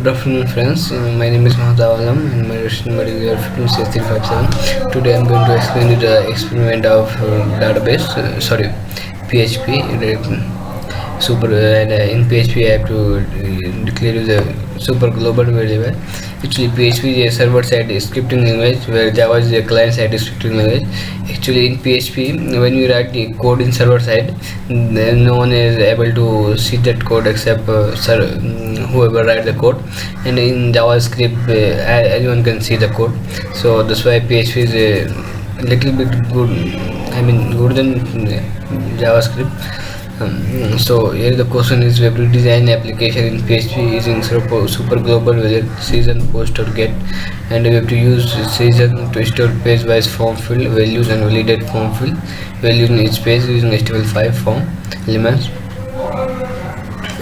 Good afternoon, friends. My name is Mahmoud Awalam and my registered number is 0156357. Today I'm going to explain you the experiment of database, PHP. In PHP, I have to declare the super global variable. Actually, PHP is a server-side scripting language, where Java is a client-side scripting language. Actually, in PHP, when you write the code in server-side, then no one is able to see that code except whoever write the code. And in JavaScript, anyone can see the code. So that's why PHP is a little bit good. I mean, good than JavaScript. So here the question is, we have to design application in PHP using super global with season, post or get, and we have to use season to store page wise form field values and validate form field values in each page using HTML5 form elements.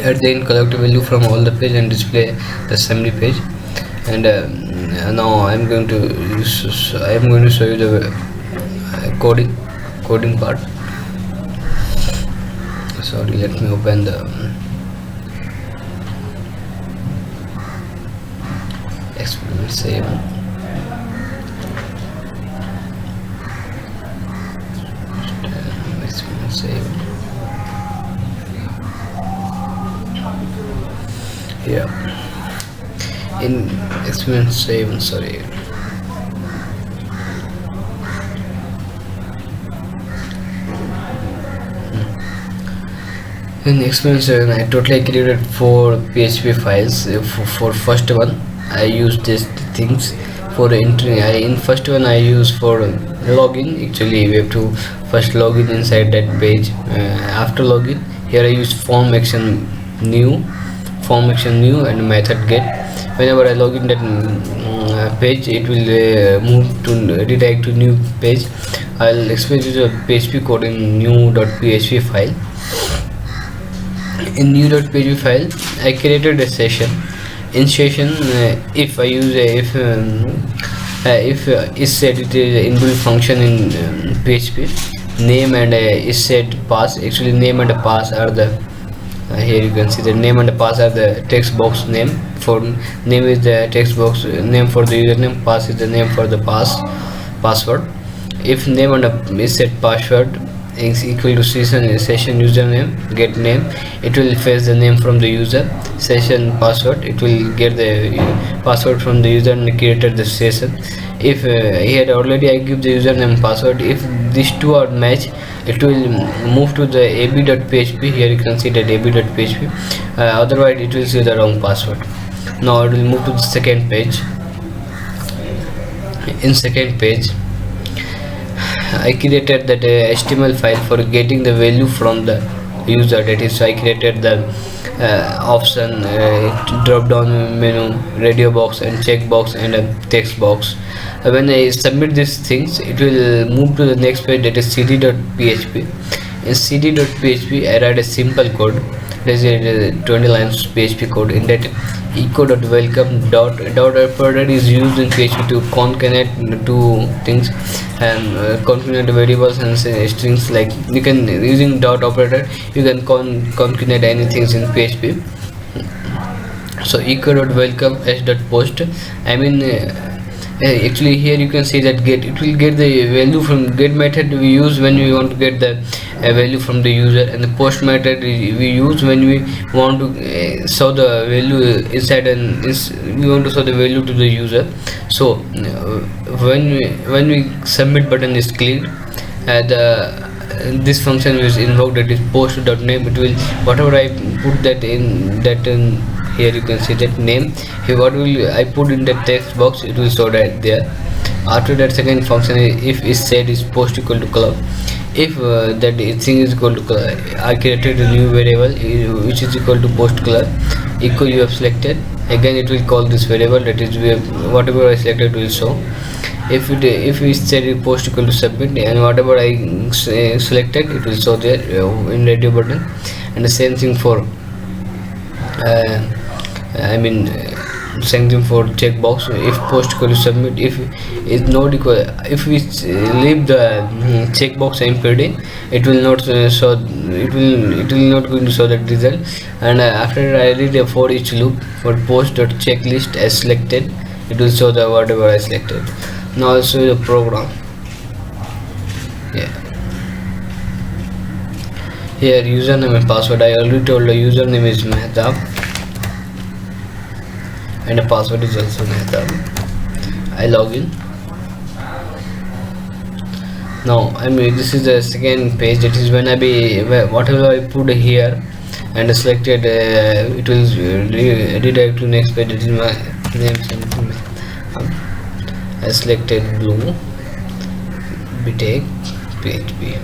At the end, collect value from all the page and display the summary page. And now I'm going to show you the coding part. Sorry, let me open the experiment save. Experiment save. Yeah, in experiment save. Sorry. In experiment 7, I totally created 4 PHP files. For first one, I used these things for entering. In first one, I use for login. Actually, we have to first log in inside that page. After login, here I use form action new, and method get. Whenever I log in that page, it will move to redirect to new page. I'll explain you the PHP code in new.php file. In new.php file, I created a session. In session, if I use if is set, it is inbuilt function in PHP. Name and is set pass. Actually, name and pass are the here you can see the name and the pass are the text box name. For name is the text box name for the username. Pass is the name for the password. If name and is set password is equal to session username get name, it will fetch the name from the user. Session password, it will get the password from the user and created the session. If here already I give the username password, if these two are matched, it will move to the ab.php. Here you can see that ab.php. Otherwise it will see the wrong password. Now it will move to the second page. In second page, I created that HTML file for getting the value from the user. That is, I created the option, drop down menu, radio box and checkbox and a text box. When I submit these things, it will move to the next page, that is cd.php. In cd.php, I write a simple code. There is a 20 lines PHP code. In that, echo.welcome dot operator is used in PHP to concatenate two things and concatenate variables and strings. Like you can, using dot operator, you can concatenate anything in PHP. So echo.welcome s.post. I mean, actually here you can see that get, it will get the value from get method we use when we want to get the value from the user, and the post method we use when we want to show the value inside, and we want to show the value to the user. So when we submit button is clicked, this function is invoked, that is post.name. It will, whatever I put that in here you can see that name. Here what will I put in the text box, it will show that there. After that, second function if is set is post equal to color. If that thing is equal to color, I created a new variable which is equal to post color. Echo you have selected, again it will call this variable, that is whatever I selected will show. If we set post equal to submit, and whatever I selected, it will show there in radio button. And the same thing for thank for checkbox. If post equal submit, if it's not equal, if we leave the checkbox empty, it will not show, it will not going to show the result. And after I read a for each loop for post dot checklist as selected, it will show the whatever I selected. Now I'll show you the program. Yeah, here username and password. I already told the username is Mehtab and the password is also Mehtab. I log in. Now I mean, this is the second page. That is when I be whatever I put here and selected, it will redirect to next page. It is my name. I selected blue btech php.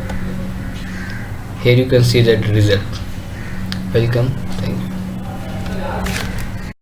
Here you can see that result. Welcome.